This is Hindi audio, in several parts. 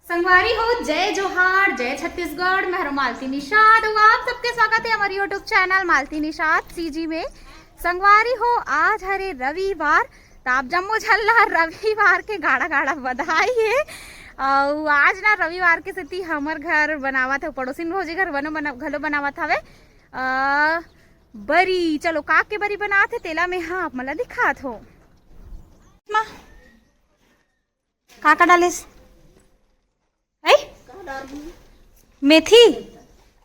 संगवारी हो, जय जोहार, जय छत्तीसगढ़। मैं हूं मालती निषाद। आप सबके स्वागत है हमारे यूट्यूब चैनल मालती निषाद सीजी में। संगवारी हो, आज हरे रविवार, ताप जम्मो झल्ला रविवार के गाड़ा गाड़ा बधाई है। और आज ना रविवार के सेती हमर घर बनावत है, पड़ोसिन भौजी घर घलो बनावत हवे बरी। चलो का के बरी बनात है तेला में हाँ मला दिखात हो। का डालिस? मेथी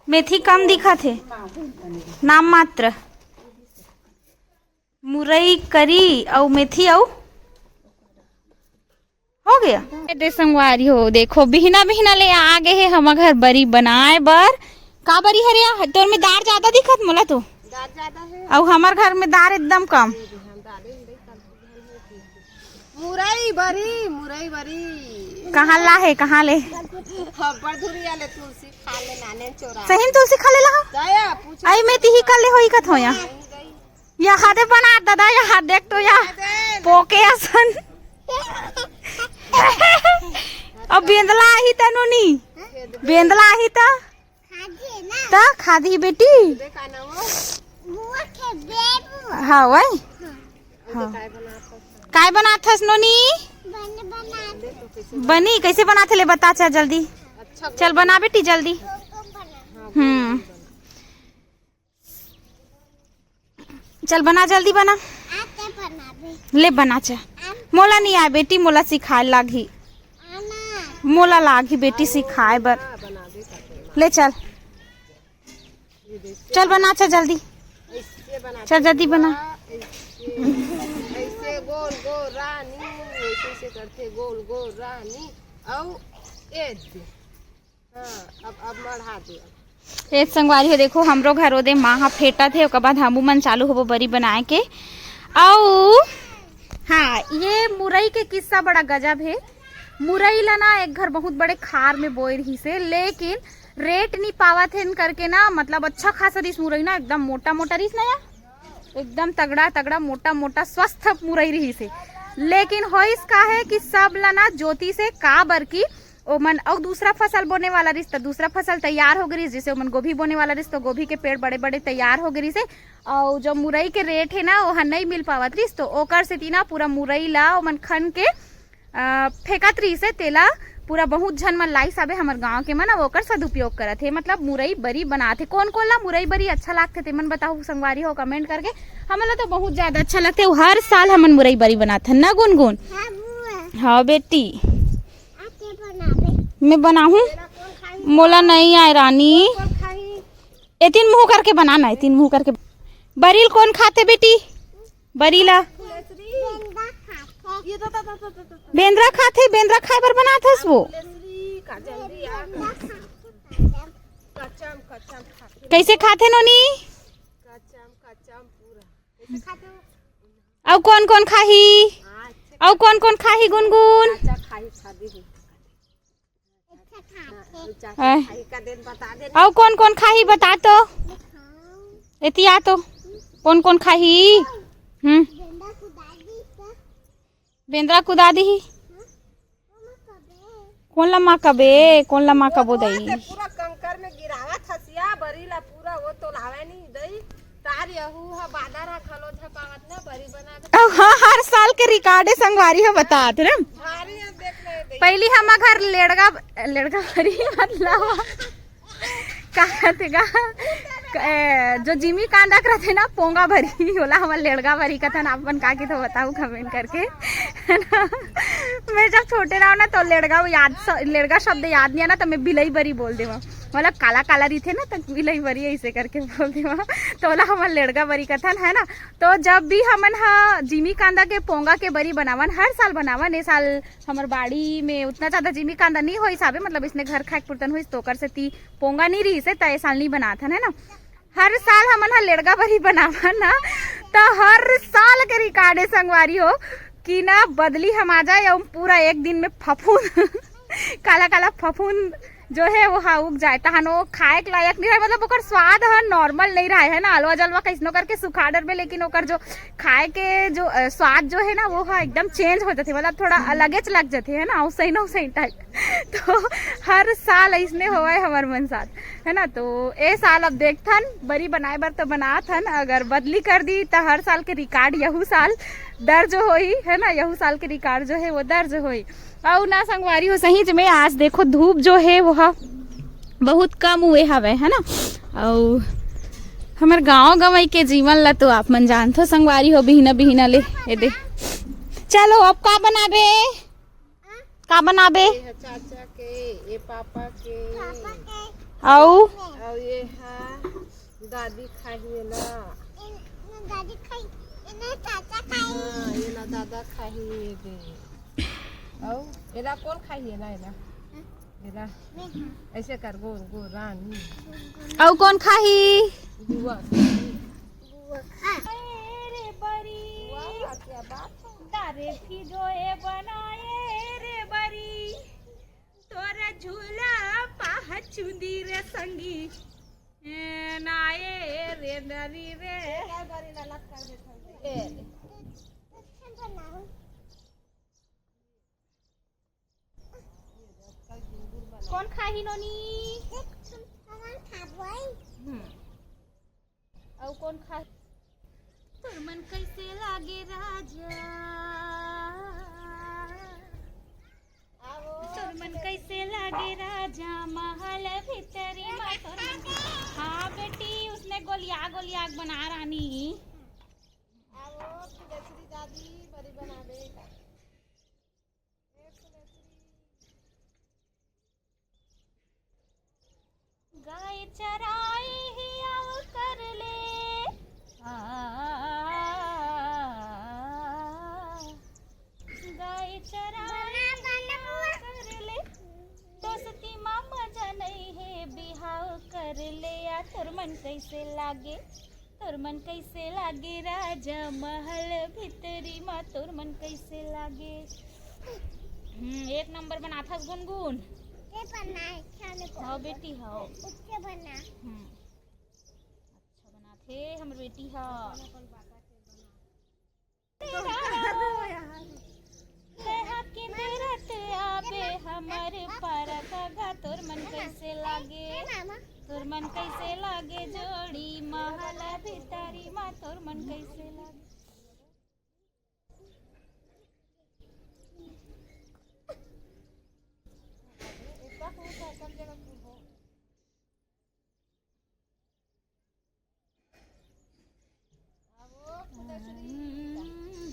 मेथी कम दिखा थे, नाम मात्र। मुरई करी और मेथी और हो गया। संगवारी हो, देखो बिहना बिहना ले आ गए है हम घर बरी बनाए बर। का बरी हरे तोर में दार ज्यादा दिखत मोला तो, दार ज्यादा है और हमार घर में दार एकदम कम। मुरई बरी कहाँ ला है, कहाँ ले? तुलसी खा ले नाने चोरा। सही तुलसी खा ले ला। आई मैं तिही कर ले होई कथ हो या हाथे बना दादा या हाथ देख तो या पोके असन। अब बेंदला ही तनु नी बेंदला ही ता खादी बेटी। हाँ वही हाँ। काय बनाथस नोनी? बनी कैसे बनाते ले बता चल जल्दी। चल बना बेटी जल्दी। चल बना जल्दी बना ले बना चा। मोला नहीं आए बेटी, मोला सिखाए लागी, मोला लागी बेटी सिखाए बर। ले चल चल बना चा जल्दी, चल जल्दी बना। ऐसे गोल गोल रानी, ऐसे करते गोल गोल रानी। और अब मढ़ा दे। एक संगवारी हो, देखो हमरो घरों दे माँ फेटा थे, उसके बाद हमू मन चालू हो बरी बनाए के। और हाँ, ये मुरई के किस्सा बड़ा गजब है। मुरई ला ना एक घर बहुत बड़े खार में बोए रही से, लेकिन रेट नहीं पावत है करके ना, मतलब अच्छा खासा रिस मुरई ना, एकदम मोटा मोटा रिस ना या एकदम तगड़ा तगड़ा मोटा मोटा स्वस्थ मुरई रही से। लेकिन होइस का है कि सब ला ना ज्योति से का बर की ओमन और दूसरा फसल बोने वाला रिस, तो दूसरा फसल तैयार हो गई। जैसे ओमन गोभी बोने वाला रिस, तो गोभी के पेड़ बड़े बड़े तैयार हो गई से। और जो मुरई के रेट है ना वो नहीं मिल पावत रिस, तो ओकर से तीना पूरा मुरई ला ओमन खन के फेंकत रही से। तेला पूरा बहुत झन मन लाई साबे हमर गांव के मन ओकर सदुपयोग करत है, मतलब मुरई बरी बनाते। कौन कौन ला मुरई बरी अच्छा लागते ते मन बताओ संगवारी हो कमेंट करके। हमला तो बहुत ज्यादा अच्छा लगते है, हर साल हमन मुरई बरी बनाते हैं ना गुनगुन। हाँ बेटी मैं बनाऊं, मोला नहीं आए रानी। ए तीन मुंह करके बनाना है, तीन मुंह करके। बरील कौन खाते बेटी? बरीला बेंद्रा खाते, बेंद्रा खाए बर बनाथस वो। कैसे खाते नोनी? और कौन कौन खाही? और कौन कौन खाही गुनगुन? और कौन कौन खाही बता तो, एतिया तो कौन कौन खाही? बेंद्रा कुदा दी। कौन लम्मा कबे, कौन लम्मा कबो दई? पूरा कंकर में गिरावत हसिया बरी ला पूरा, वो तो लावे नहीं दई तार यहू हा बादर हा खलो झपावत ना बरी बना दे। हाँ, हर साल के रिकॉर्ड संगवारी है बतात ना। भारी है देख ले। पहली हम घर लेड़गा बरी मतलब कहते गा जो जिमी कांदा करते ना पोंगा भरी होला, हमार लेड़गा भरी कथन अपन का के तो बताऊ कमेंट करके। मैं जब छोटे रहा ना तो लेड़गा शब्द याद नहीं है ना, तो मैं बिलई बरी बोल देवा, मतलब काला काला रही थे ना तो बिलई बरी ऐसे करके बोल देवा, तो बोला हमार लेड़गा बरी कथन है ना। तो जब भी हमन हा जिमी कांदा के पोंगा के बरी बनावन, हर साल बनावन। ए साल हमार बाड़ी में उतना ज्यादा जिमी कांदा नहीं हो हिसाबे, मतलब इसने घर खाए पुरतन हुई तो कर से ती पोंगा नहीं रही से, तो ए साल नहीं बनाथन है ना। हर साल हमन हा लेड़गा बरी बनावन ना, तो हर साल के रिकॉर्ड संगवारी हो कि ना बदली हम आ जाए और पूरा एक दिन में फफूंद काला काला फफूंद जो है वो हा उग जाए तहन वो खाए के लायक नहीं रहे, मतलब ओकर स्वाद है नॉर्मल नहीं रहा है ना, हलवा जलवा कैसनो करके सुखा डर में, लेकिन ओकर जो खाए के जो स्वाद जो है ना वो हा एकदम चेंज हो जाते, मतलब थोड़ा अलगे च लग जाते है ना, उसही न उसही टाइप। तो हर साल ऐसने होवे हमार मन साथ है ना। तो ए साल अब देखथन बरी बनाए बर तो बनाथन, अगर बदली कर दी तो हर साल के रिकॉर्ड यहू साल दर्ज होई है ना, यहू साल के रिकॉर्ड जो है वो दर्ज होई। और ना संगवारी हो सही में आज देखो धूप जो है वो बहुत कम हुए हवे है ना। और हमार गांव गंवई के जीवन ला तो आप मन जानथो संगवारी हो, बिहना बिहना ले ए दे। चलो अब का बनाबे, का बनाबे? चाचा के, ये पापा के, और ये हा दादी खाही ना, दादी खाई ना, चाचा खाई, ये ना दादा खाही दे। और एला कौन खाही है ना, एला ऐसे कर गोर गोर रानी। और कौन खाही? बुआ रे बरी क्या बात है? दारे फिजोए बनाए रे बरी, तोरा झूला पाह चुंदी रे संगी नाए रे नरी रे। कौन खाही नोनी? और कौन खा? तोर मन कैसे लागे राजा, तोर मन कैसे लागे राजा महल भीतरी में। हाँ बेटी उसने गोलिया गोलिया बना रानी। दादी बड़ी बना दे। गाय चराई ही आव कर ले, गाय चराई कर ले, दोस्ती माँ मजा नहीं है बिहाव कर ले। या तोर मन कैसे लागे, तोर मन कैसे लागे राजा महल भीतरी माँ, तोर मन कैसे लागे। एक नंबर बनाथस गुनगुन। हाँ बेटी हाँ अच्छा बनाथे हमर बेटी हाँ। आबे हमर परखा तोर मन कैसे लागे, तोर मन कैसे लागे जोड़ी महल भीतरी माँ, तोर मन कैसे लागे।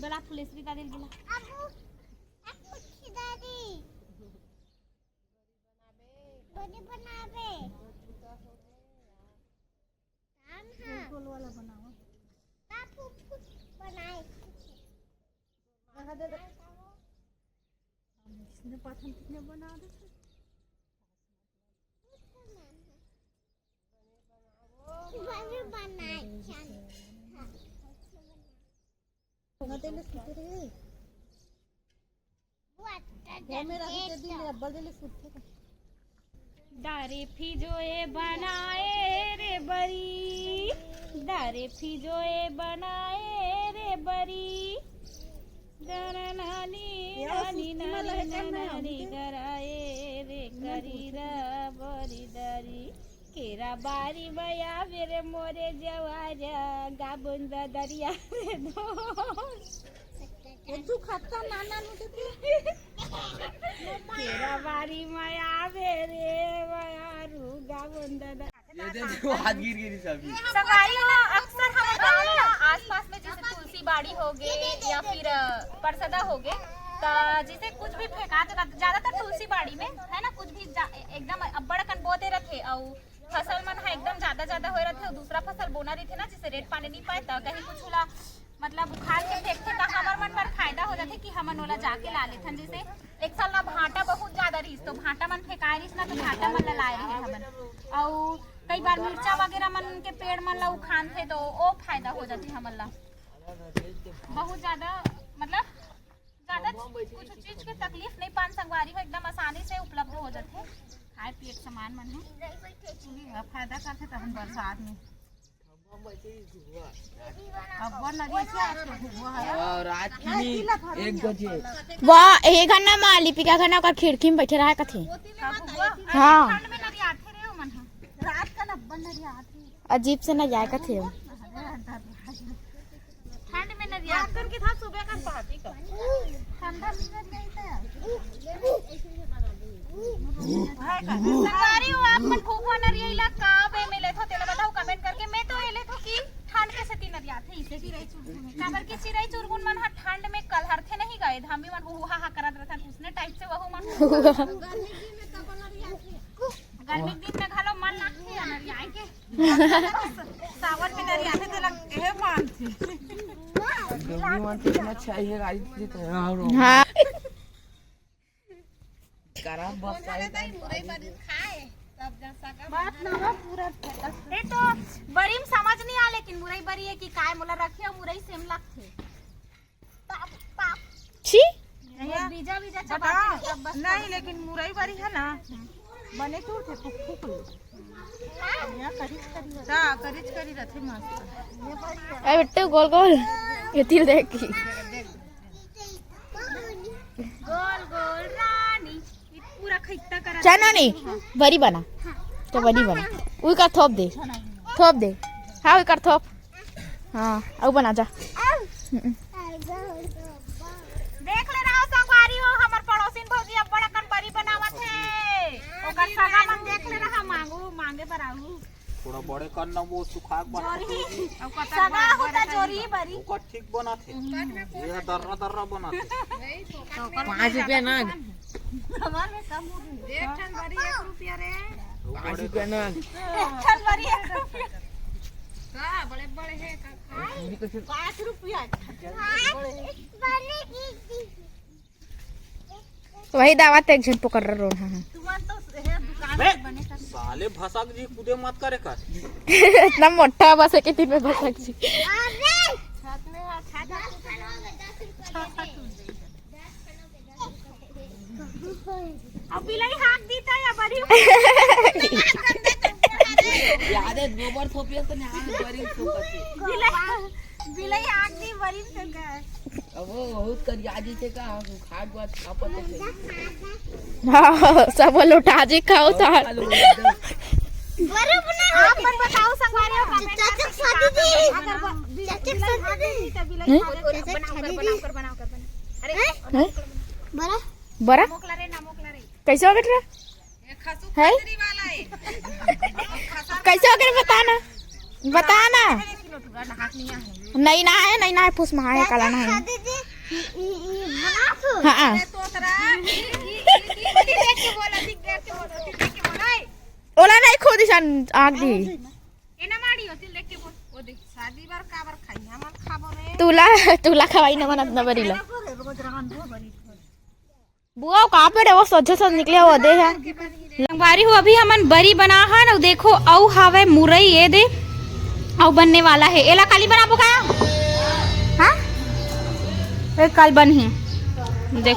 बड़ा फुलेश्वरी दादी गेला बड़ी बनावे फूल वाला बनाओ बापू बनाए इसने पाथन कितने बना दे बड़ी बनाए देले सुते रे वो मेरा के दिन अब्बल देले सुते दारे फिजोए बनाए रे बरी, दारे फिजोए बनाए रे बरी, नानी नानी नानी नानी कराए रे करीरा बरी दारी, केरा बारी बया मेरे मोरे जवारा गाबुन दरिया रे दोस्त तू खाता नाना नुटे केरा बारी माया मेरे माया रू गाबुन दादा ये देखो हाथ गिर गई सभी सगाई हो। अक्सर हम गांव में आसपास में जैसे तुलसी बाड़ी हो गए या फिर परसदा हो गए तो जैसे कुछ भी फेंका देता, ज्यादातर तुलसी बाड़ी में है ना, कुछ भी एकदम बड़कन बोते रहते और फसल मन है एकदम ज्यादा हो रहे थे और दूसरा फसल बोना रही थे ना, जिससे रेट पाने नहीं पाए तो कहीं कुछ होला मतलब उखाड़ के फेंकते तो हमार मन पर फायदा हो जाते कि हमन ओला जाके ला लेथन। जैसे एक साल ना भाटा बहुत ज्यादा रही तो भाटा मन फेंकाए रही ना, तो भाटा मन ला लाए रहे हमन। और कई बार मिर्चा वगैरह मन के पेड़ मन ला उखान थे तो वो फायदा हो जाती हमन ला बहुत ज्यादा, मतलब ज्यादा कुछ चीज की तकलीफ नहीं पान संगवारी हो, एकदम आसानी से उपलब्ध हो जाते खाए पिए के सामान मन है फायदा करते तो हम बरसात में अब वन नदी से आज तो हुआ है और रात की 1 बजे वाह ए घना मा लिपिका घना का खिड़की में बैठे रहा कथे हाँ ठंड में नदी आते रहे हो मन रात का नब्बन नदी आती अजीब से न जाए कथे ठंड में नदी आत करके था सुबह का पार्टी का ठंडा में नहीं था संगारी हो आप मन फूफा नरियला का बे मिले थो तेला बताओ कमेंट करके मैं तो एले थो कि ठंड के सती नदी आथे इसे चिरई चुरगुन में काबर की चिरई चुरगुन मन हा ठंड में कलहर थे नहीं गए धामी मन हु हा करत रहथन उसने टाइप से वहु मन गर्मी दिन में घलो मन नाखी नरियाई के सावन में नदी आते तो लग हे मान थे डोगी मन कितना चाहिए गाड़ी से हां करा बस आई बात ना पूरा ए तो बड़ी में समझ नहीं आ लेकिन मुरई बड़ी है कि काय मोला रखे मुरई सेम लगथे छी ये बीजा बीजा बता चबाते नहीं लेकिन मुरई बड़ी है ना बने टूट थे फुक यहाँ करिच करी रथे मस्त ए बेटे गोल गोल ये तिल देख की गोल गोल रानी पूरा खइता करा चना नहीं बड़ी बना तो बड़ी बना उई का थोप दे हाँ उई कर थोप हाँ अब बना जा देख ले रहा संगवारी हो हमर पड़ोसिन भौजी अब बड़ा कन बड़ी बनावत है ओकर सगा मन देख ले रहा मांगे पर आऊ थोड़ा बड़े करना वो सुखा जोरी सगा होता जोरी बड़ी ओकर ठीक बना थे ये दर्रा दर्रा बना थे 5 रुपया ना हमार में कम हो गई एक ठन बड़ी 1 रुपया रे 5 रुपया ना चल बड़ी 1 रुपया का बड़े बड़े है का 5 रुपया वही दावत एक जन पकड़ रहा रोन हां तुमन तो है दुकान बने का साले भसक जी कूदे मत करे कर इतना मोटा बस है कि तीन में भसक जी छत में छत अब बिलाई हाथ दीता या बड़ी याद है गोबर थोपिया तो नहीं बड़ी थोपती बिलाई आग दी बड़ी से का अब वो बहुत करिया जी से का खाट बात खापत है हां सब लुटा जी खाओ तो बड़े बना आप मन बताओ संगवारी हो कमेंट चाचा शादी दी अगर चाचा शादी दी तो बिलाई बनाओ कर अरे बड़ा बड़ा मोकला रे ना मोकला रे कैसे हो गया ये खसू है खतरी वाला है कैसे हो गया बताना नहीं ना है फुस महा है काला ना है शादी दी बना तो हां तोतरा देख के बोला ओला नहीं खोदी सन आग दी एना माड़ी होती देख के बोल ओ देख शादी बार काबर खाई हमन खाबो रे तुला खवाई न मनत न बरीला रोज रहन दो बड़ी बुआ कहां पे रे वो सोझे से निकले हो दे है लंगवारी हो अभी हमन बरी बना हन देखो औ हावे मुरई ये दे औ बनने वाला है एला काली बनाबो का हां ए कल बन ही देख